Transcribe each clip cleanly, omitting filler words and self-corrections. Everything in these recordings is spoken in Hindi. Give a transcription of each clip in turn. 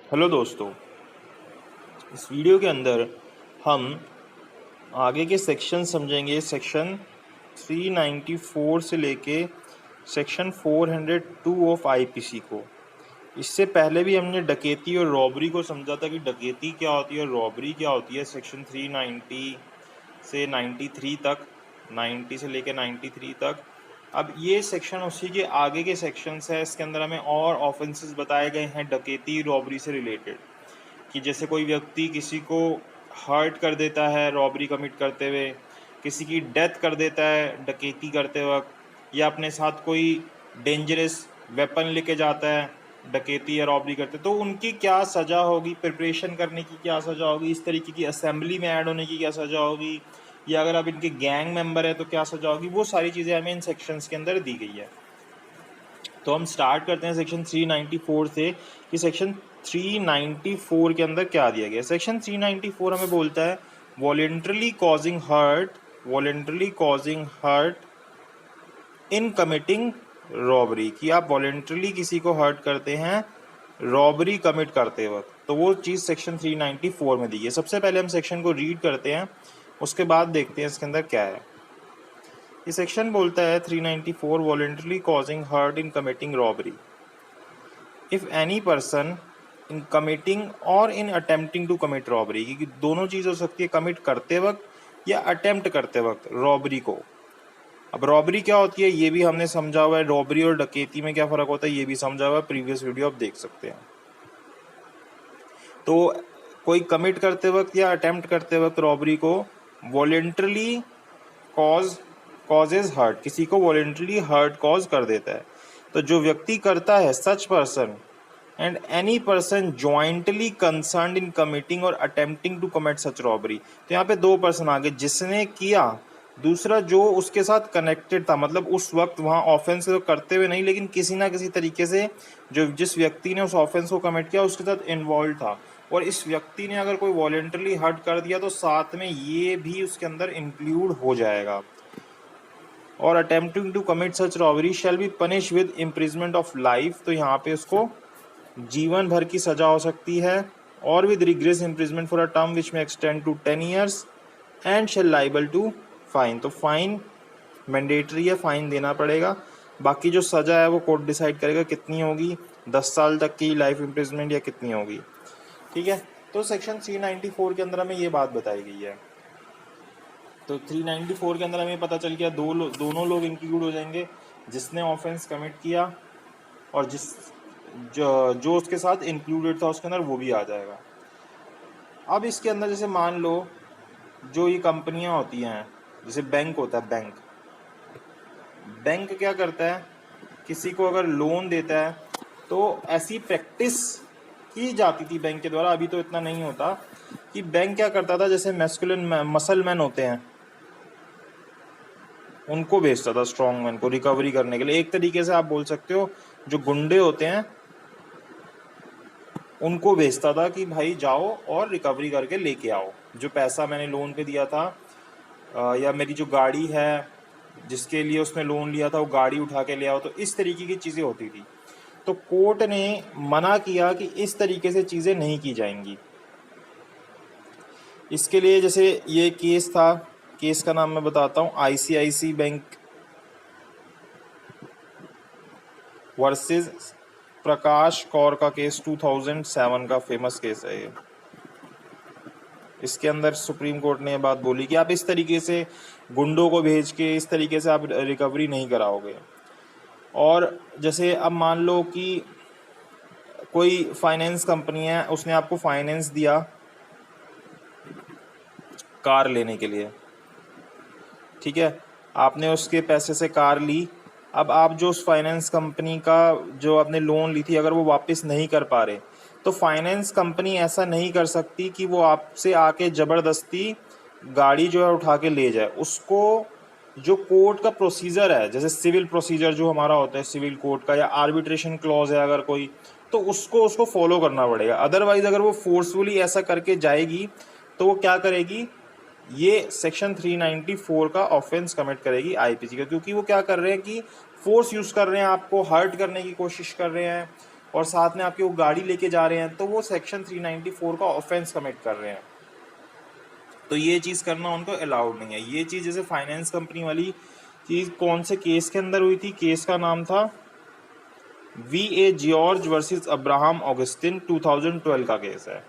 हेलो दोस्तों, इस वीडियो के अंदर हम आगे के सेक्शन समझेंगे। सेक्शन 394 से लेके सेक्शन 402 ऑफ आईपीसी को। इससे पहले भी हमने डकैती और रॉबरी को समझा था कि डकैती क्या होती है और रॉबरी क्या होती है। सेक्शन 390 से 93 तक, 90 से लेके 93 तक। अब ये सेक्शन उसी के आगे के सेक्शंस है। इसके अंदर हमें और ऑफेंसेस बताए गए हैं डकैती रॉबरी से रिलेटेड, कि जैसे कोई व्यक्ति किसी को हर्ट कर देता है रॉबरी कमिट करते हुए, किसी की डेथ कर देता है डकैती करते वक्त, या अपने साथ कोई डेंजरस वेपन लेके जाता है डकैती या रॉबरी करते, तो उनकी क्या सज़ा होगी, प्रिपरेशन करने की क्या सज़ा होगी, इस तरीके की असेंबली में ऐड होने की क्या सज़ा होगी, या अगर आप इनके गैंग मेंबर है तो क्या सज़ा होगी। वो सारी चीज़ें हमें इन सेक्शंस के अंदर दी गई है। तो हम स्टार्ट करते हैं सेक्शन 394 से कि सेक्शन 394 के अंदर क्या दिया गया। सेक्शन 394 हमें बोलता है voluntarily causing hurt in committing robbery, कि आप वॉलेंटरली किसी को हर्ट करते हैं रॉबरी कमिट करते वक्त, तो वो चीज़ सेक्शन 394 में दी है। सबसे पहले हम सेक्शन को रीड करते हैं, उसके बाद देखते हैं इसके अंदर क्या है। ये सेक्शन बोलता है 394 voluntarily causing hurt in committing robbery. If any person in committing or in attempting to commit robbery, क्योंकि दोनों चीज़ हो सकती है, कमिट करते वक्त या अटेम्प्ट करते वक्त रॉबरी को। अब रॉबरी क्या होती है ये भी हमने समझा हुआ है, रॉबरी और डकैती में क्या फ़र्क होता है ये भी समझा हुआ है, प्रीवियस वीडियो आप देख सकते हैं। तो कोई कमिट करते वक्त या अटेम्प्ट करते वक्त रॉबरी को वॉलेंटरली कॉजेज हर्ट, किसी को वॉलेंटरली हर्ट कॉज कर देता है, तो जो व्यक्ति करता है such person and any person jointly concerned in committing और attempting to commit such robbery. तो यहाँ पे दो पर्सन आगे, जिसने किया, दूसरा जो उसके साथ कनेक्टेड था, मतलब उस वक्त वहाँ ऑफेंस करते हुए नहीं, लेकिन किसी ना किसी तरीके से जो जिस व्यक्ति ने उस ऑफेंस को कमिट किया उसके साथ इन्वॉल्व था, और इस व्यक्ति ने अगर कोई वॉलेंटरली हर्ट कर दिया तो साथ में ये भी उसके अंदर इंक्लूड हो जाएगा। और attempting to commit such robbery shall be punish with imprisonment of life, तो यहाँ पे उसको जीवन भर की सजा हो सकती है, और with rigorous imprisonment for a term which may extend to 10 years and shall liable to fine. तो फाइन मैंडेटरी है, फाइन देना पड़ेगा। बाकी जो सजा है वो कोर्ट डिसाइड करेगा कितनी होगी, 10 साल तक की लाइफ इम्प्रिजमेंट या कितनी होगी। ठीक है, तो सेक्शन 394 के अंदर हमें ये बात बताई गई है। तो 394 के अंदर हमें पता चल गया दोनों लोग इंक्लूड हो जाएंगे, जिसने ऑफेंस कमिट किया और जो उसके साथ इंक्लूडेड था उसके अंदर वो भी आ जाएगा। अब इसके अंदर जैसे मान लो जो ये कंपनियां होती हैं, जैसे बैंक होता है, बैंक क्या करता है, किसी को अगर लोन देता है तो ऐसी प्रैक्टिस की जाती थी बैंक के द्वारा, अभी तो इतना नहीं होता, कि बैंक क्या करता था, जैसे मैस्कुलिन मसल मैन होते हैं उनको भेजता था स्ट्रॉन्ग मैन को रिकवरी करने के लिए। एक तरीके से आप बोल सकते हो जो गुंडे होते हैं उनको भेजता था कि भाई जाओ और रिकवरी करके लेके आओ, जो पैसा मैंने लोन पे दिया था, या मेरी जो गाड़ी है जिसके लिए उसने लोन लिया था वो गाड़ी उठा के ले आओ। तो इस तरीके की चीज़ें होती थी। तो कोर्ट ने मना किया कि इस तरीके से चीज़ें नहीं की जाएंगी। इसके लिए जैसे ये केस था, केस का नाम मैं बताता हूँ, आईसीआईसी बैंक वर्सेस प्रकाश कौर का केस 2007 का फेमस केस है ये। इसके अंदर सुप्रीम कोर्ट ने ये बात बोली कि आप इस तरीके से गुंडों को भेज के इस तरीके से आप रिकवरी नहीं कराओगे। और जैसे अब मान लो कि कोई फाइनेंस कंपनी है, उसने आपको फाइनेंस दिया कार लेने के लिए, ठीक है, आपने उसके पैसे से कार ली। अब आप जो उस फाइनेंस कंपनी का जो आपने लोन ली थी अगर वो वापस नहीं कर पा रहे, तो फाइनेंस कंपनी ऐसा नहीं कर सकती कि वो आपसे आके ज़बरदस्ती गाड़ी जो है उठा के ले जाए। उसको जो कोर्ट का प्रोसीजर है, जैसे सिविल प्रोसीजर जो हमारा होता है सिविल कोर्ट का, या आर्बिट्रेशन क्लॉज है अगर कोई, तो उसको फॉलो करना पड़ेगा। अदरवाइज अगर वो फोर्सफुली ऐसा करके जाएगी तो वो क्या करेगी, ये सेक्शन 394 का ऑफेंस कमिट करेगी आईपीसी का, क्योंकि वो क्या कर रहे हैं कि फोर्स यूज़ कर रहे हैं, आपको हर्ट करने की कोशिश कर रहे हैं, और साथ में आपकी वो गाड़ी लेके जा रहे हैं, तो वो सेक्शन 394 का ऑफेंस कमिट कर रहे हैं। तो ये चीज़ करना उनको अलाउड नहीं है। ये चीज़ जैसे फाइनेंस कंपनी वाली चीज़ कौन से केस के अंदर हुई थी, केस का नाम था VA George versus Abraham Augustine, 2012 का केस है।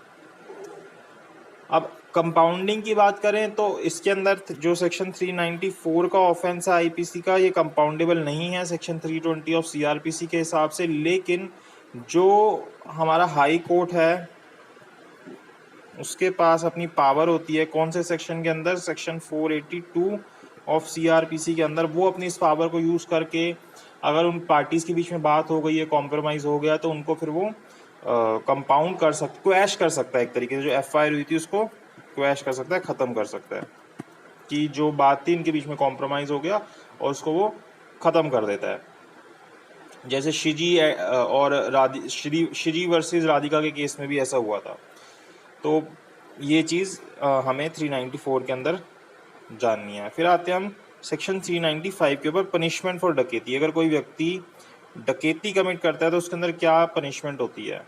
अब कंपाउंडिंग की बात करें तो इसके अंदर जो सेक्शन 394 का ऑफेंस है आईपीसी का, ये कंपाउंडेबल नहीं है सेक्शन 320 ऑफ सीआरपीसी के हिसाब से। लेकिन जो हमारा हाई कोर्ट है उसके पास अपनी पावर होती है कौन से सेक्शन के अंदर, सेक्शन 482 ऑफ सीआरपीसी के अंदर। वो अपनी इस पावर को यूज़ करके अगर उन पार्टीज़ के बीच में बात हो गई है, कॉम्प्रोमाइज़ हो गया, तो उनको फिर वो कंपाउंड कर सकता, क्वैश कर सकता है। एक तरीके से जो एफआईआर हुई थी उसको क्वैश कर सकता है, ख़त्म कर सकता है कि जो बात थी इनके बीच में कॉम्प्रोमाइज़ हो गया और उसको वो ख़त्म कर देता है। जैसे और श्री वर्सेस राधिका के केस में भी ऐसा हुआ था। तो ये चीज़ हमें 394 के अंदर जाननी है। फिर आते हैं हम सेक्शन 395 के ऊपर, पनिशमेंट फॉर डकैती। अगर कोई व्यक्ति डकैती कमिट करता है तो उसके अंदर क्या पनिशमेंट होती है।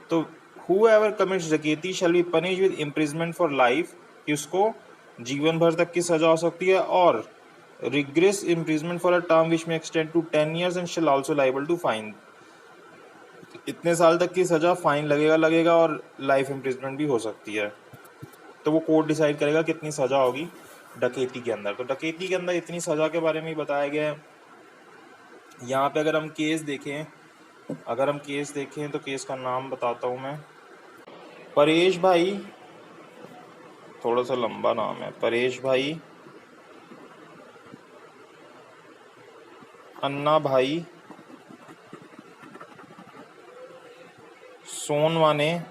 तो हूएवर कमिट्स डकैती शैल be punish with imprisonment for life, कि उसको जीवन भर तक की सजा हो सकती है, और rigorous imprisonment for a term which may extend to 10 years and shall also liable to fine. इतने साल तक की सजा, फाइन लगेगा और लाइफ इम्प्रिजमेंट भी हो सकती है। तो वो कोर्ट डिसाइड करेगा कितनी सजा होगी डकैती के अंदर। तो डकैती के अंदर इतनी सजा के बारे में ही बताया गया है। यहाँ पे अगर हम केस देखें तो केस का नाम बताता हूँ मैं। परेश भाई, थोड़ा सा लंबा नाम है, परेश भाई, अन्ना भाई Sonawane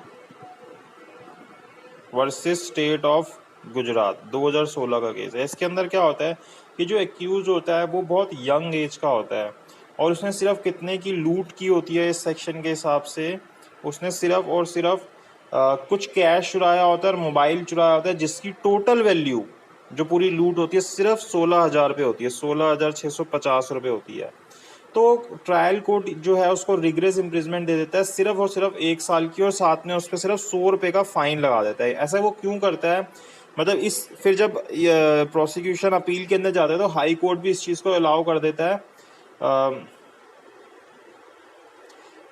versus state of Gujarat, 2016 का केस है। इसके अंदर क्या होता है कि जो एक्यूज होता है वो बहुत यंग एज का होता है और उसने सिर्फ कितने की लूट की होती है इस सेक्शन के हिसाब से, उसने सिर्फ और सिर्फ कुछ कैश चुराया होता है और मोबाइल चुराया होता है, जिसकी टोटल वैल्यू जो पूरी लूट होती है सिर्फ 16,000 रुपये होती है, 16,650 रुपये होती है। तो ट्रायल कोर्ट जो है उसको रिग्रेस इम्प्रिजमेंट दे देता है सिर्फ और सिर्फ 1 साल की, और साथ में उस पर सिर्फ 100 रुपये का फाइन लगा देता है। ऐसा वो क्यों करता है, मतलब इस फिर जब प्रोसिक्यूशन अपील के अंदर जाता है तो हाई कोर्ट भी इस चीज़ को अलाउ कर देता है।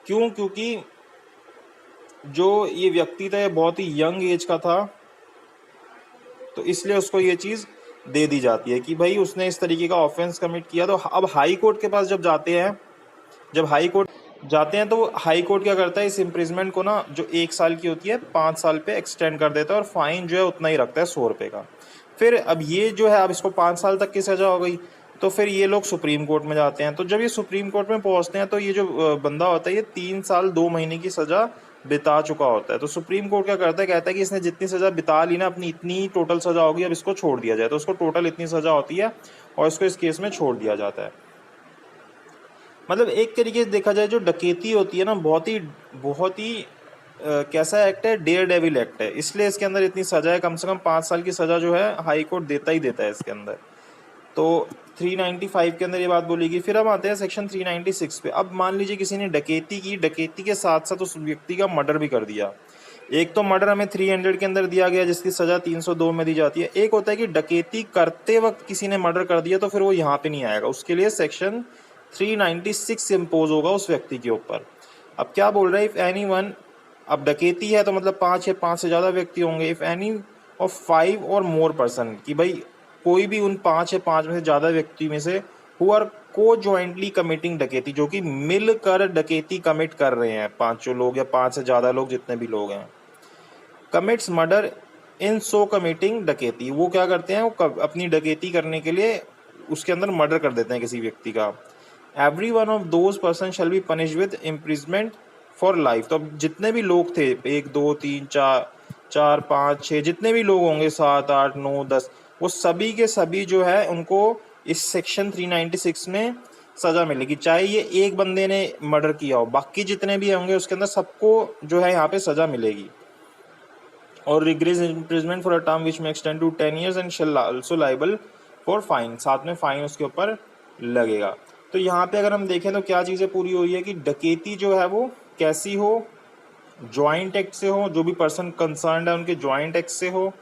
क्योंकि जो ये व्यक्ति था ये बहुत ही यंग एज का था, तो इसलिए उसको ये चीज़ दे दी जाती है कि भाई उसने इस तरीके का ऑफेंस कमिट किया। तो अब हाई कोर्ट के पास जब हाई कोर्ट जाते हैं तो हाई कोर्ट क्या करता है, इस इम्प्रिजमेंट को ना जो 1 साल की होती है 5 साल पे एक्सटेंड कर देता है और फाइन जो है उतना ही रखता है, 100 रुपये का। फिर अब ये जो है अब इसको 5 साल तक की सज़ा हो गई, तो फिर ये लोग सुप्रीम कोर्ट में जाते हैं। तो जब ये सुप्रीम कोर्ट में पहुंचते हैं तो ये जो बंदा होता है ये 3 साल 2 महीने की सज़ा बिता चुका होता है। तो सुप्रीम कोर्ट क्या करता है, कहता है कि इसने जितनी सज़ा बिता ली ना अपनी, इतनी टोटल सज़ा होगी, अब इसको छोड़ दिया जाए। तो उसको टोटल इतनी सज़ा होती है और इसको इस केस में छोड़ दिया जाता है। मतलब एक तरीके से देखा जाए जो डकैती होती है ना, बहुत ही कैसा एक्ट है, डेयर डेविल एक्ट है, इसलिए इसके अंदर इतनी सज़ा है। कम से कम 5 साल की सज़ा जो है हाई कोर्ट देता ही देता है इसके अंदर। तो 395 के अंदर ये बात बोलेगी। फिर हम आते हैं सेक्शन 396 पे। अब मान लीजिए किसी ने डकैती की, डकैती के साथ साथ उस व्यक्ति का मर्डर भी कर दिया। एक तो मर्डर हमें 300 के अंदर दिया गया जिसकी सज़ा 302 में दी जाती है। एक होता है कि डकैती करते वक्त किसी ने मर्डर कर दिया तो फिर वो यहाँ पे नहीं आएगा, उसके लिए सेक्शन 396 इम्पोज होगा उस व्यक्ति के ऊपर। अब क्या बोल रहा है, इफ़ एनी वन, अब डकैती है तो मतलब 5 या 5 से ज़्यादा व्यक्ति होंगे। इफ़ एनी ऑफ 5 और मोर पर्सन, कि भाई कोई भी उन 5 या 5 में से ज़्यादा व्यक्ति में से हु आर को जॉइंटली कमिटिंग डकैती, जो कि मिलकर डकैती कमिट कर रहे हैं, 5 लोग या 5 से ज़्यादा लोग जितने भी लोग हैं, कमिट्स मर्डर इन सो कमिटिंग डकैती, वो क्या करते हैं, वो अपनी डकैती करने के लिए उसके अंदर मर्डर कर देते हैं किसी व्यक्ति का। Every one of those person shall be punish with imprisonment for life. तो अब जितने भी लोग थे, 1 2 3 4 5 6 जितने भी लोग होंगे, 7 8 9 10, वो सभी के सभी जो है उनको इस सेक्शन 396 में सज़ा मिलेगी, चाहे ये एक बंदे ने मर्डर किया हो, बाकी जितने भी होंगे उसके अंदर सबको जो है यहाँ पे सज़ा मिलेगी। और rigorous imprisonment for a term which may extend to 10 years and shall also liable for fine, साथ में फाइन उसके ऊपर लगेगा। तो यहाँ पे अगर हम देखें तो क्या चीज़ें पूरी हुई है कि डकैती जो है वो कैसी हो, ज्वाइंट एक्ट से हो, जो भी पर्सन कंसर्न्ड है उनके ज्वाइंट एक्ट से हो,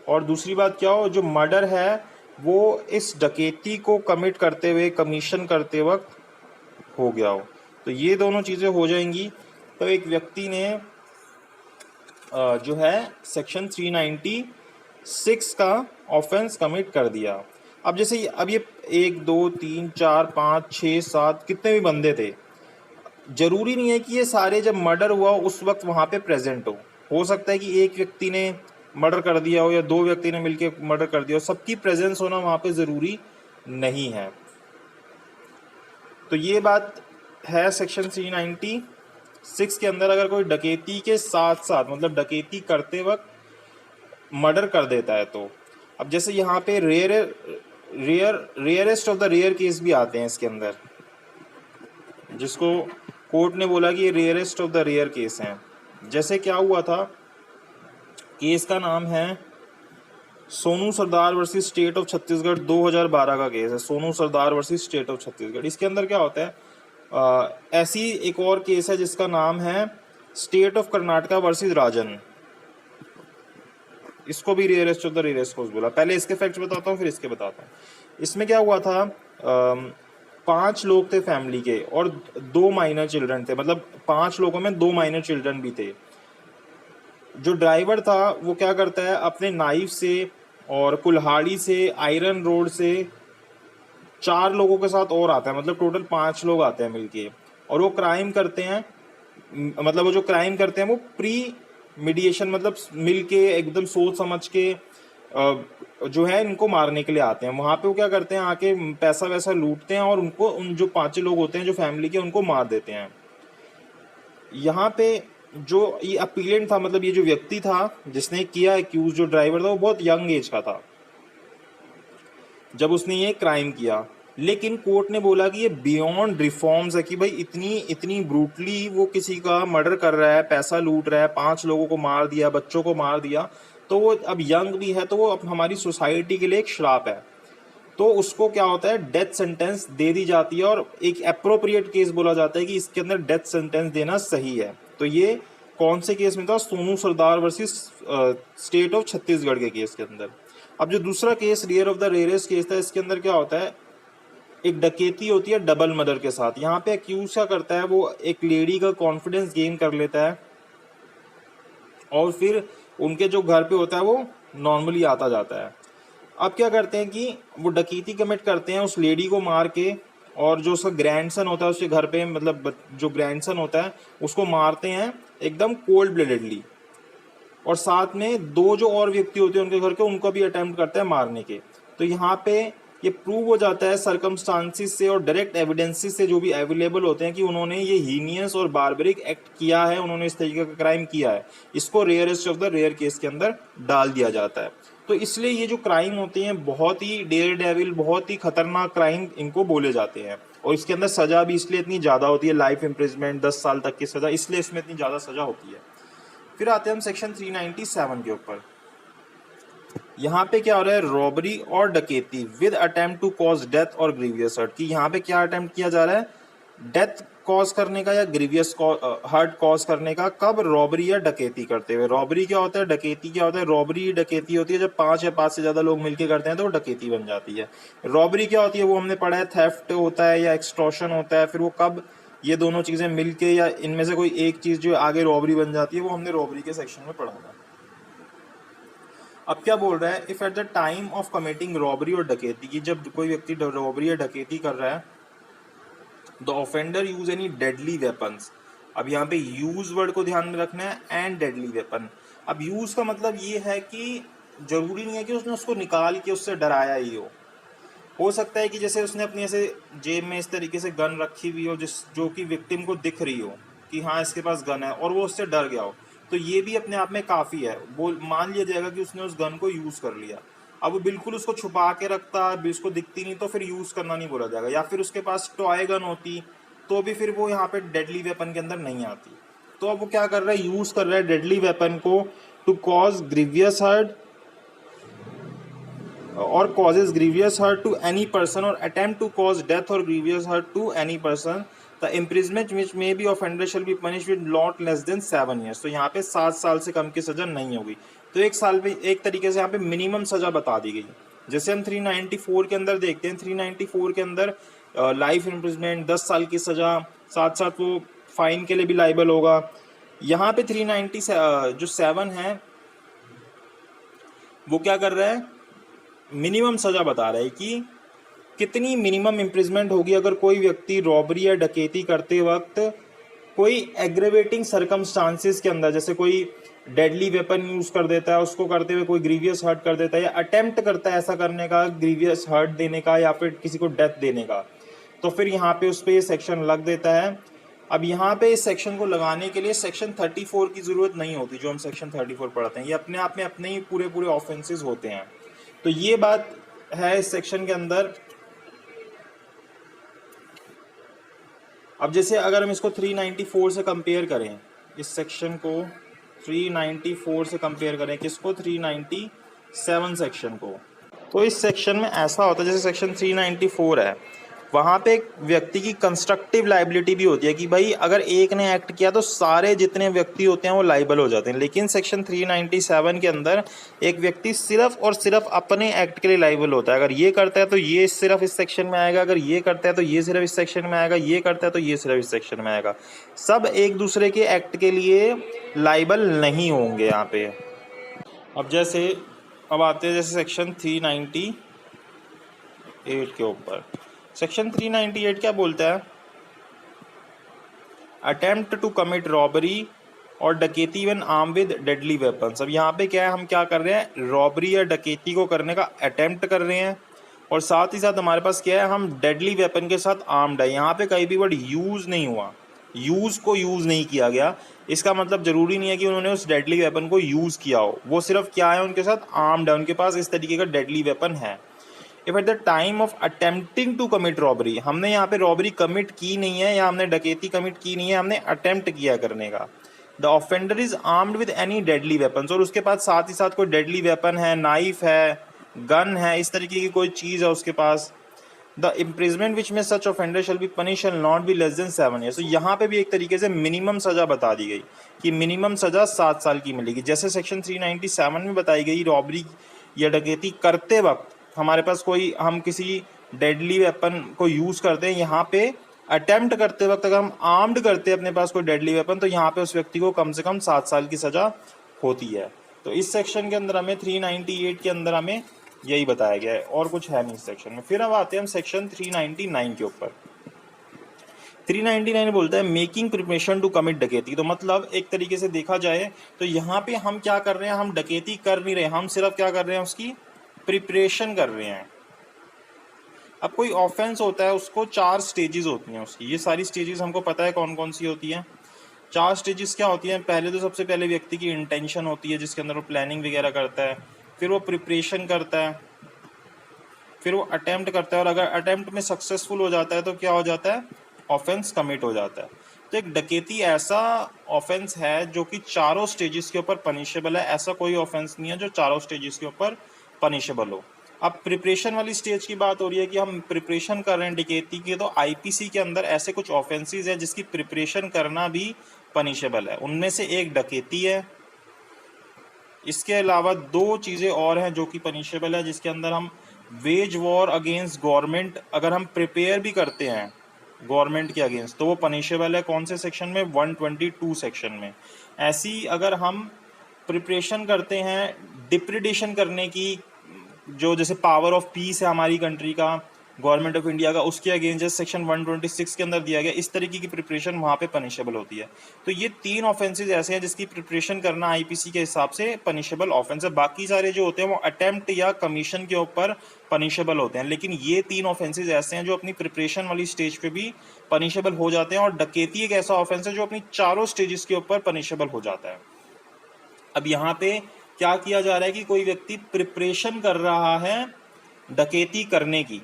और दूसरी बात क्या हो, जो मर्डर है वो इस डकैती को कमिट करते हुए, कमीशन करते वक्त हो गया हो। तो ये दोनों चीज़ें हो जाएंगी तो एक व्यक्ति ने जो है सेक्शन 396 का ऑफेंस कमिट कर दिया। अब जैसे अब ये 1 2 3 4 5 6 7 कितने भी बंदे थे, जरूरी नहीं है कि ये सारे जब मर्डर हुआ उस वक्त वहाँ पे प्रेजेंट हो सकता है कि एक व्यक्ति ने मर्डर कर दिया हो या 2 व्यक्ति ने मिलकर मर्डर कर दिया हो, सबकी प्रेजेंस होना वहाँ पे ज़रूरी नहीं है। तो ये बात है सेक्शन 396 के अंदर। अगर कोई डकैती के साथ साथ मतलब डकैती करते वक्त मर्डर कर देता है तो अब जैसे यहाँ पे rarest of the rare case भी आते हैं इसके अंदर, जिसको कोर्ट ने बोला कि ये rarest of the rare case हैं। जैसे क्या हुआ था, केस का नाम है Sonu Sardar versus state of Chhattisgarh, 2012 का केस है, Sonu Sardar versus state of Chhattisgarh. इसके अंदर क्या होता है, ऐसी एक और केस है जिसका नाम है स्टेट ऑफ कर्नाटका वर्सेस राजन, इसको भी rarest of the rarest case बोला। पहले इसके फैक्ट्स बताता हूँ फिर इसके बताता हूँ। इसमें क्या हुआ था, 5 लोग थे फैमिली के और 2 माइनर चिल्ड्रन थे, मतलब 5 लोगों में 2 माइनर चिल्ड्रन भी थे। जो ड्राइवर था वो क्या करता है, अपने नाइफ से और कुल्हाड़ी से, आयरन रोड से 4 लोगों के साथ और आता है, मतलब टोटल 5 लोग आते हैं मिलके, और वो क्राइम करते हैं। मतलब वो जो क्राइम करते हैं वो प्री मीडिएशन, मतलब मिलके एकदम सोच समझ के जो है इनको मारने के लिए आते हैं। वहां पे वो क्या करते हैं, आके पैसा वैसा लूटते हैं और उनको, उन जो 5 लोग होते हैं जो फैमिली के, उनको मार देते हैं। यहाँ पे जो ये अपीलेंट था, मतलब ये जो व्यक्ति था जिसने किया, एक्यूज जो ड्राइवर था, वो बहुत यंग एज का था जब उसने ये क्राइम किया। लेकिन कोर्ट ने बोला कि ये बियॉन्ड रिफॉर्म्स है, कि भाई इतनी ब्रूटली वो किसी का मर्डर कर रहा है, पैसा लूट रहा है, 5 लोगों को मार दिया, बच्चों को मार दिया, तो वो अब यंग भी है, तो वो अब हमारी सोसाइटी के लिए एक श्राप है। तो उसको क्या होता है, डेथ सेंटेंस दे दी जाती है, और एक अप्रोप्रिएट केस बोला जाता है कि इसके अंदर डेथ सेंटेंस देना सही है। तो ये कौन से केस में था, Sonu Sardar versus state of Chhattisgarh के केस के अंदर। अब जो दूसरा case rare of the rarest case था, इसके अंदर क्या होता है, एक डकैती होती है डबल मर्डर के साथ। यहाँ पे एक्यूज क्या करता है, वो एक लेडी का कॉन्फिडेंस गेन कर लेता है और फिर उनके जो घर पे होता है वो नॉर्मली आता जाता है। अब क्या करते हैं कि वो डकैती कमिट करते हैं उस लेडी को मार के, और जो उसका ग्रैंडसन होता है उसके घर पे, मतलब जो ग्रैंडसन होता है उसको मारते हैं एकदम कोल्ड ब्लडेडली, और साथ में 2 जो और व्यक्ति होते हैं उनके घर के, उनको भी अटेम्प्ट करते हैं मारने के। तो यहाँ पे ये प्रूव हो जाता है सर्कमस्टांसिस से और डायरेक्ट एविडेंसेस से जो भी अवेलेबल होते हैं कि उन्होंने ये हीनियस और बार्बरिक एक्ट किया है, उन्होंने इस तरीके का क्राइम किया है। इसको rarest of the rare case के अंदर डाल दिया जाता है। तो इसलिए ये जो क्राइम होते हैं बहुत ही डेयर डेविल, बहुत ही खतरनाक क्राइम इनको बोले जाते हैं, और इसके अंदर सजा भी इसलिए इतनी ज़्यादा होती है, लाइफ इम्प्रिजमेंट 10 साल तक की सजा, इसलिए इसमें इतनी ज़्यादा सजा होती है। फिर आते हैं हम सेक्शन 397 के ऊपर। यहाँ पे क्या हो रहा है, रॉबरी और डकैती with attempt to cause death और ग्रीवियस हर्ट, कि यहाँ पे क्या अटेम्प्ट किया जा रहा है, डेथ कॉज करने का या ग्रीवियस हर्ट कॉज करने का। कब, रॉबरी या डकैती करते हुए। रॉबरी क्या होता है, डकैती क्या होता है, रॉबरी डकैती होती है जब 5 या 5 से ज्यादा लोग मिलकर करते हैं तो वो डकैती बन जाती है। रॉबरी क्या होती है, वो हमने पढ़ा है, थेफ्ट होता है या एक्सटॉर्शन होता है। फिर वो कब ये दोनों चीजें मिलके या इनमें से कोई एक चीज जो आगे रॉबरी बन जाती है, वो हमने रॉबरी के सेक्शन में पढ़ा था। अब क्या बोल रहा है, if at the time of committing robbery और डकैती, की जब कोई व्यक्ति रॉबरी या डकैती कर रहा है, the offender use any deadly weapons. अब यहाँ पे यूज वर्ड को ध्यान में रखना है, एंड डेडली वेपन। अब यूज का मतलब ये है कि जरूरी नहीं है कि उसने उसको निकाल के उससे डराया ही हो सकता है कि जैसे उसने अपनी ऐसे जेब में इस तरीके से गन रखी हुई हो, जो कि विक्टिम को दिख रही हो कि हाँ इसके पास गन है, और वो उससे डर गया हो, तो ये भी अपने आप में काफ़ी है। वो मान लिया जाएगा कि उसने उस गन को यूज़ कर लिया। अब वो बिल्कुल उसको छुपा के रखता, उसको दिखती नहीं, तो फिर यूज़ करना नहीं बोला जाएगा। या फिर उसके पास टॉय गन होती तो भी फिर वो यहाँ पे डेडली वेपन के अंदर नहीं आती। तो अब वो क्या कर रहा है, यूज़ कर रहा है डेडली वेपन को टू कॉज ग्रीवियस हर्ट और causes grievous hurt to any person or attempt to cause death or grievous hurt to any person the imprisonment which may be offender shall be punish with not less than 7 years. तो यहाँ पे 7 साल से कम की सजा नहीं होगी। तो 1 साल पे एक तरीके से यहाँ पे मिनिमम सजा बता दी गई। जैसे हम 394 के अंदर देखते हैं, 394 के अंदर लाइफ इम्प्रिजमेंट, 10 साल की सजा, साथ साथ वो फाइन के लिए भी लाइबल होगा। यहाँ पे 390 जो 7 है वो क्या कर रहा है, मिनिमम सजा बता रहा है कि कितनी मिनिमम इम्प्रिजमेंट होगी अगर कोई व्यक्ति रॉबरी या डकैती करते वक्त कोई एग्रेवेटिंग सर्कमस्टांसिस के अंदर, जैसे कोई डेडली वेपन यूज कर देता है, उसको करते हुए कोई ग्रीवियस हर्ट कर देता है, या अटेम्प्ट करता है ऐसा करने का, ग्रीवियस हर्ट देने का या फिर किसी को डेथ देने का, तो फिर यहाँ पे उस पर ये सेक्शन लग देता है। अब यहाँ पे इस सेक्शन को लगाने के लिए सेक्शन 34 की जरूरत नहीं होती, जो हम सेक्शन 34 पढ़ते हैं। ये अपने आप में अपने ही पूरे पूरे ऑफेंसेस होते हैं। तो ये बात है इस सेक्शन के अंदर। अब जैसे अगर हम इसको 394 से कंपेयर करें, इस सेक्शन को 394 से कंपेयर करें, किसको, 397 सेक्शन को, तो इस सेक्शन में ऐसा होता है, जैसे सेक्शन 394 है, वहाँ पे एक व्यक्ति की कंस्ट्रक्टिव लाइबिलिटी भी होती है कि भाई अगर एक ने एक्ट किया तो सारे जितने व्यक्ति होते हैं वो लाइबल हो जाते हैं। लेकिन सेक्शन 397 के अंदर एक व्यक्ति सिर्फ और सिर्फ अपने एक्ट के लिए लाइबल होता है। अगर ये करता है तो ये सिर्फ इस सेक्शन में आएगा, अगर ये करता है तो ये सिर्फ इस सेक्शन में आएगा, ये करता है तो ये सिर्फ इस सेक्शन में आएगा। सब एक दूसरे के एक्ट के लिए लाइबल नहीं होंगे यहाँ पे। अब जैसे अब आते हैं जैसे सेक्शन 398 के ऊपर। सेक्शन 398 क्या बोलता है, अटेम्प्ट टू कमिट रॉबरी और डकैती when arm with deadly weapons. अब यहाँ पे क्या है, हम क्या कर रहे हैं, रॉबरी या डकैती को करने का अटेम्प्ट कर रहे हैं, और साथ ही साथ हमारे पास क्या है, हम डेडली वेपन के साथ आर्म्ड है। यहाँ पे कहीं भी वर्ड यूज नहीं हुआ, यूज को यूज नहीं किया गया। इसका मतलब जरूरी नहीं है कि उन्होंने उस डेडली वेपन को यूज किया हो, वो सिर्फ क्या है, उनके साथ आर्म्ड है, उनके पास इस तरीके का डेडली वेपन है। If at the time of attempting to commit robbery, हमने यहाँ पे रॉबरी कमिट की नहीं है या हमने डकैती कमिट की नहीं है, हमने अटेम्प्ट किया करने का। The offender is armed with any deadly weapon, और उसके पास साथ ही साथ कोई डेडली वेपन है, नाइफ है, गन है, इस तरीके की कोई चीज़ है उसके पास। The imprisonment which may such offender shall be punish shall not be less than 7 years. तो यहाँ पे भी एक तरीके से मिनिमम सजा बता दी गई कि मिनिमम सजा 7 साल की मिलेगी। जैसे सेक्शन 397 में बताई गई, रॉबरी या डकैती करते वक्त हमारे पास कोई, हम किसी डेडली वेपन को यूज़ करते हैं, यहाँ पे अटेम्प्ट करते वक्त अगर हम आर्म्ड करते हैं अपने पास कोई डेडली वेपन, तो यहाँ पे उस व्यक्ति को कम से कम 7 साल की सजा होती है। तो इस सेक्शन के अंदर हमें 398 के अंदर हमें यही बताया गया है, और कुछ है नहीं इस सेक्शन में। फिर अब आते हैं हम सेक्शन 399 के ऊपर। 399 बोलता है मेकिंग प्रिपरेशन टू कमिट डकैती। तो मतलब एक तरीके से देखा जाए तो यहाँ पे हम क्या कर रहे हैं, हम डकैती कर नहीं रहे, हम सिर्फ क्या कर रहे हैं, उसकी प्रिपरेशन कर रहे हैं। अब कोई ऑफेंस होता है, उसको 4 स्टेजेस होती हैं उसकी, ये सारी स्टेजेस हमको पता है कौन कौन सी होती हैं। 4 स्टेजेस क्या होती हैं, पहले तो सबसे पहले व्यक्ति की इंटेंशन होती है, जिसके अंदर वो प्लानिंग वगैरह करता है, फिर वो प्रिपरेशन करता है, फिर वो अटेम्प्ट करता है, और अगर अटेम्प्ट में सक्सेसफुल हो जाता है तो क्या हो जाता है, ऑफेंस कमिट हो जाता है। तो एक डकैती ऐसा ऑफेंस है जो कि 4 स्टेजेस के ऊपर पनिशेबल है। ऐसा कोई ऑफेंस नहीं है जो 4 स्टेजेस के ऊपर पनिशेबल हो। अब प्रिपरेशन वाली स्टेज की बात हो रही है कि हम प्रिपरेशन कर रहे हैं डकैती की, तो आईपीसी के अंदर ऐसे कुछ ऑफेंसेस है जिसकी प्रिपरेशन करना भी पनिशेबल है। उनमें से एक डकैती है। इसके अलावा 2 चीज़ें और हैं जो कि पनिशेबल है, जिसके अंदर हम वेज वॉर अगेंस्ट गवर्नमेंट, अगर हम प्रिपेयर भी करते हैं गवर्नमेंट के अगेंस्ट, तो वो पनिशेबल है। कौन से सेक्शन में, 122 सेक्शन में। ऐसी अगर हम प्रिपरेशन करते हैं डिप्रेडेशन करने की, जो जैसे पावर ऑफ पीस है हमारी कंट्री का, गवर्नमेंट ऑफ इंडिया का, उसके अगेंस्ट सेक्शन 126 के अंदर दिया गया, इस तरीके की प्रिपरेशन वहाँ पे पनिशेबल होती है। तो ये 3 ऑफेंसेस ऐसे हैं जिसकी प्रिपरेशन करना आईपीसी के हिसाब से पनिशेबल ऑफेंस है। बाकी सारे जो होते हैं वो अटेम्प्ट या कमीशन के ऊपर पनिशेबल होते हैं, लेकिन ये 3 ऑफेंसेस ऐसे हैं जो अपनी प्रिपरेशन वाली स्टेज पे भी पनिशेबल हो जाते हैं। और डकैती एक ऐसा ऑफेंस है जो अपनी 4 स्टेजेस के ऊपर पनिशेबल हो जाता है। अब यहाँ पे क्या किया जा रहा है कि कोई व्यक्ति प्रिपरेशन कर रहा है डकैती करने की।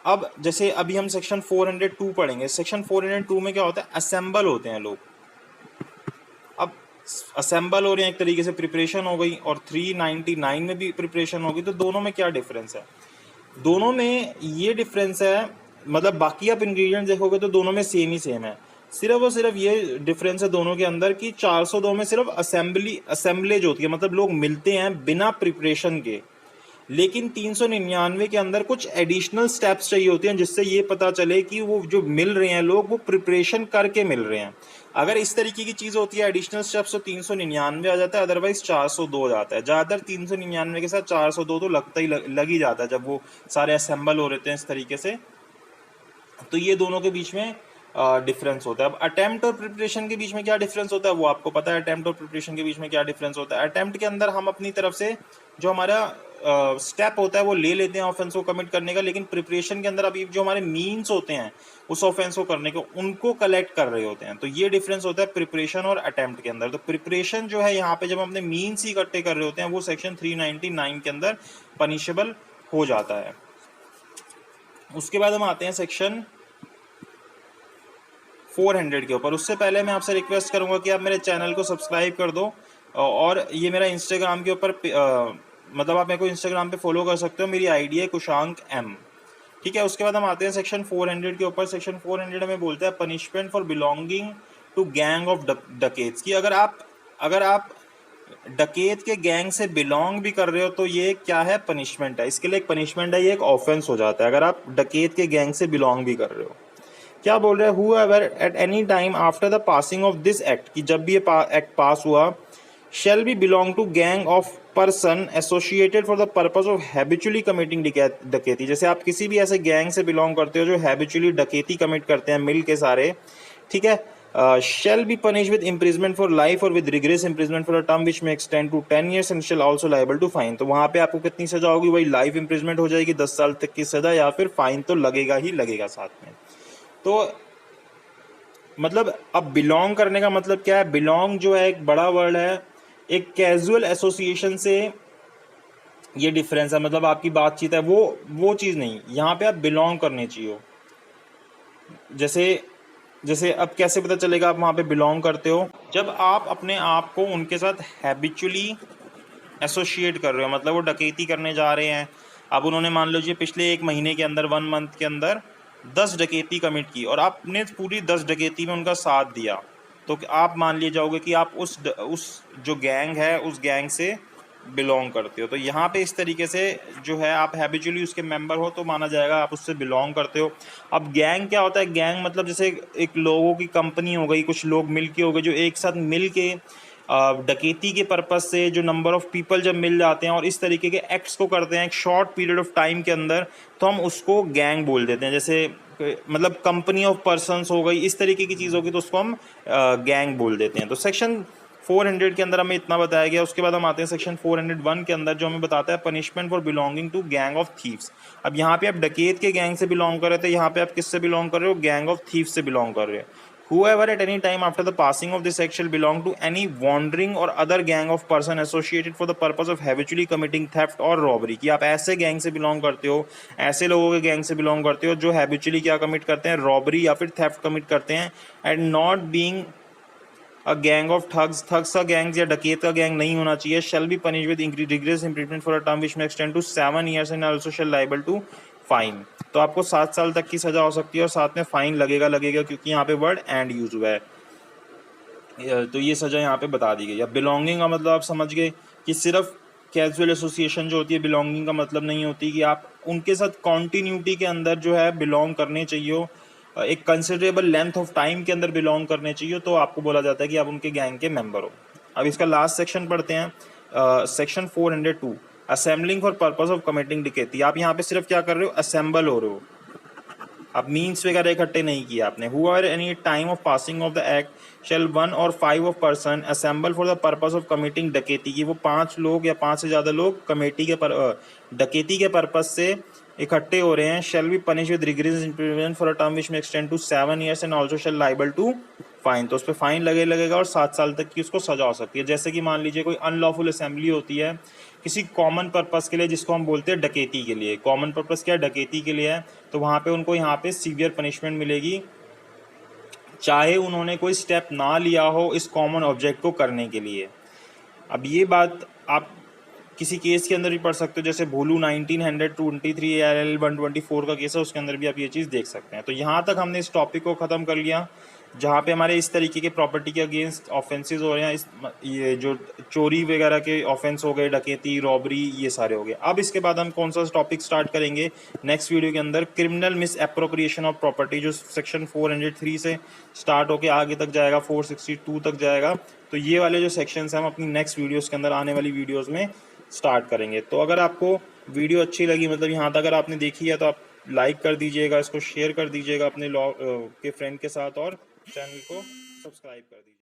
अब जैसे अभी हम सेक्शन 402 पढ़ेंगे। सेक्शन 402 में क्या होता है, असेंबल होते हैं लोग। अब असेंबल हो रहे हैं, एक तरीके से प्रिपरेशन हो गई, और 399 में भी प्रिपरेशन होगी। तो दोनों में क्या डिफरेंस है, दोनों में ये डिफरेंस है मतलब बाकी आप इंग्रेडिएंट देखोगे तो दोनों में सेम ही सेम है, सिर्फ और सिर्फ ये डिफरेंस है दोनों के अंदर कि 402 में सिर्फ असेंबलेज होती है, मतलब लोग मिलते हैं बिना प्रिपरेशन के, लेकिन 399 के अंदर कुछ एडिशनल स्टेप्स चाहिए होते हैं जिससे ये पता चले कि वो जो मिल रहे हैं लोग वो प्रिपरेशन करके मिल रहे हैं। अगर इस तरीके की चीज़ होती है एडिशनल स्टेप्स तो 399 आ जाता है, अदरवाइज 402 जाता है। ज़्यादातर 399 के साथ 402 तो लगता ही लग ही जाता है जब वो सारे असेंबल हो रहते हैं इस तरीके से। तो ये दोनों के बीच में डिफरेंस होता है। अब अटेम्प्ट और प्रिपरेशन के बीच में क्या डिफरेंस होता है वो आपको पता है। अटेम्प्ट और प्रिपरेशन के बीच में क्या डिफरेंस होता है? अटेम्प्ट के अंदर हम अपनी तरफ से जो हमारा स्टेप होता है वो ले लेते हैं ऑफेंस को कमिट करने का, लेकिन प्रिपरेशन के अंदर अभी जो हमारे मीन्स होते हैं उस ऑफेंस को करने को उनको कलेक्ट कर रहे होते हैं। तो ये डिफरेंस होता है प्रिपरेशन और अटेम्प्ट के अंदर। तो प्रिपरेशन जो है यहाँ पे जब हम अपने मीन्स ही इकट्ठे कर रहे होते हैं वो सेक्शन 399 के अंदर पनिशेबल हो जाता है। उसके बाद हम आते हैं सेक्शन 400 के ऊपर। उससे पहले मैं आपसे रिक्वेस्ट करूंगा कि आप मेरे चैनल को सब्सक्राइब कर दो, और ये मेरा इंस्टाग्राम के ऊपर मतलब आप मेरे को इंस्टाग्राम पे फॉलो कर सकते हो, मेरी आईडी है कुशांक एम। ठीक है, उसके बाद हम आते हैं सेक्शन 400 के ऊपर। सेक्शन 400 में बोलता है punishment for belonging to gang of dacoits, कि अगर आप डकेत के गैंग से बिलोंग भी कर रहे हो तो ये क्या है, पनिशमेंट है। इसके लिए एक पनिशमेंट है, ये एक ऑफेंस हो जाता है अगर आप डकेत के गैंग से बिलोंग भी कर रहे हो। क्या बोल रहे हैं, whoever at any time after the passing of this act, कि जब भी ये एक्ट पास हुआ, shall be belong to gang of person associated for the purpose of habitually committing डकैती। जैसे आप किसी भी ऐसे गैंग से बिलोंग करते हो जो हैबिचुअली डकैती कमिट करते हैं मिल के सारे, ठीक है, shall be punished with imprisonment for life or with rigorous imprisonment for a term which may extend to 10 years and shall also liable to fine। तो वहां पे आपको कितनी सजा होगी, वही लाइफ इम्प्रिजमेंट हो जाएगी 10 साल तक की सजा, या फिर फाइन तो लगेगा ही लगेगा साथ में। तो मतलब अब बिलोंग करने का मतलब क्या है, बिलोंग जो है एक बड़ा वर्ड है, एक कैजुअल एसोसिएशन से ये डिफरेंस है। मतलब आपकी बातचीत है वो चीज़ नहीं, यहाँ पे आप बिलोंग करने चाहिए। जैसे जैसे अब कैसे पता चलेगा आप वहाँ पे बिलोंग करते हो, जब आप अपने आप को उनके साथ हैबिचुअली एसोसिएट कर रहे हो, मतलब वो डकैती करने जा रहे हैं। अब उन्होंने मान लीजिए पिछले 1 महीने के अंदर 1 मंथ के अंदर 10 डकैती कमिट की और आपने पूरी 10 डकैती में उनका साथ दिया, तो आप मान लिए जाओगे कि आप उस जो गैंग है उस गैंग से बिलोंग करते हो। तो यहाँ पे इस तरीके से जो है आप हैबिचुअली उसके मेंबर हो तो माना जाएगा आप उससे बिलोंग करते हो। अब गैंग क्या होता है, गैंग मतलब जैसे एक लोगों की कंपनी हो गई, कुछ लोग मिल के हो गए जो एक साथ मिल के डकैती के पर्पस से जो नंबर ऑफ पीपल जब मिल जाते हैं और इस तरीके के एक्ट्स को करते हैं एक शॉर्ट पीरियड ऑफ टाइम के अंदर, तो हम उसको गैंग बोल देते हैं। जैसे मतलब कंपनी ऑफ पर्सन्स हो गई, इस तरीके की चीज़ होगी तो उसको हम गैंग बोल देते हैं। तो सेक्शन 400 के अंदर हमें इतना बताया गया। उसके बाद हम आते हैं सेक्शन 401 के अंदर जो हमें बताता है punishment for belonging to gang of thieves. अब यहाँ पे आप डकैत के गैंग से बिलोंग कर रहे थे, यहाँ पे आप किससे बिलोंग कर रहे हो, गैंग ऑफ थीव्स से बिलोंग कर रहे हो। Whoever at any time after the passing of this act shall belong to any wandering or other gang of person associated for the purpose of habitually committing theft or robbery, कि आप ऐसे गैंग से बिलोंग करते हो, ऐसे लोगों के गैंग से बिलोंग करते हो जो हैबिचुअली क्या कमिट करते हैं, रॉबरी या फिर थेफ्ट कमिट करते हैं, and not being a gang of thugs, thugs का गैंग या डकैत का गैंग नहीं होना चाहिए। Shall be punish with rigorous imprisonment for a term which may extend to 7 years and also shall liable to fine. तो आपको 7 साल तक की सजा हो सकती है और साथ में फाइन लगेगा क्योंकि यहाँ पे वर्ड एंड यूज हुआ है। तो ये सजा यहाँ पे बता दी गई। अब बिलोंगिंग का मतलब आप समझ गए कि सिर्फ कैजुअल एसोसिएशन जो होती है बिलोंगिंग का मतलब नहीं होती कि आप उनके साथ कॉन्टीन्यूटी के अंदर जो है बिलोंग करने चाहिए, एक कंसिडरेबल लेंथ ऑफ टाइम के अंदर बिलोंग करने चाहिए, तो आपको बोला जाता है कि आप उनके गैंग के मेंबर हो। अब इसका लास्ट सेक्शन पढ़ते हैं, section 402 assembling for purpose of committing डकैती। आप यहाँ पे सिर्फ क्या कर रहे हो, असेंबल हो रहे हो, अब मीन्स वगैरह इकट्ठे नहीं किया आपने। Whoever any time of passing of the act shall 1 or 5 of person assemble for the purpose of committing डकैती, की वो 5 लोग या 5 से ज़्यादा लोग कमेटी के डकैती के पर्पस से इकट्ठे हो रहे हैं, shall be punish with rigorous imprisonment for a term which may extend to 7 years and also shall liable to fine. तो उस पर फाइन लगेगा और 7 साल तक की उसको सजा हो सकती है। जैसे कि मान लीजिए कोई अनलॉफुल असेंबली होती है किसी कॉमन पर्पस के लिए, जिसको हम बोलते हैं डकैती के लिए। कॉमन पर्पस क्या है, डकैती के लिए है, तो वहाँ पे उनको यहाँ पे सीवियर पनिशमेंट मिलेगी, चाहे उन्होंने कोई स्टेप ना लिया हो इस कॉमन ऑब्जेक्ट को करने के लिए। अब ये बात आप किसी केस के अंदर भी पढ़ सकते हो, जैसे भोलू 1923 ARL 124 का केस है, उसके अंदर भी आप ये चीज़ देख सकते हैं। तो यहाँ तक हमने इस टॉपिक को ख़त्म कर लिया, जहाँ पे हमारे इस तरीके के प्रॉपर्टी के अगेंस्ट ऑफेंसेस हो रहे हैं। ये जो चोरी वगैरह के ऑफेंस हो गए, डकैती, रॉबरी, ये सारे हो गए। अब इसके बाद हम कौन सा टॉपिक स्टार्ट करेंगे नेक्स्ट वीडियो के अंदर, criminal miss appropriation of property, जो सेक्शन 403 से स्टार्ट होकर आगे तक जाएगा, 462 तक जाएगा। तो ये वाले जो सेक्शंस हैं हम अपनी नेक्स्ट वीडियोस के अंदर, आने वाली वीडियोस में स्टार्ट करेंगे। तो अगर आपको वीडियो अच्छी लगी, मतलब यहाँ तक अगर आपने देखी है, तो आप लाइक कर दीजिएगा, इसको शेयर कर दीजिएगा अपने के फ्रेंड के साथ, और चैनल को सब्सक्राइब कर दीजिए।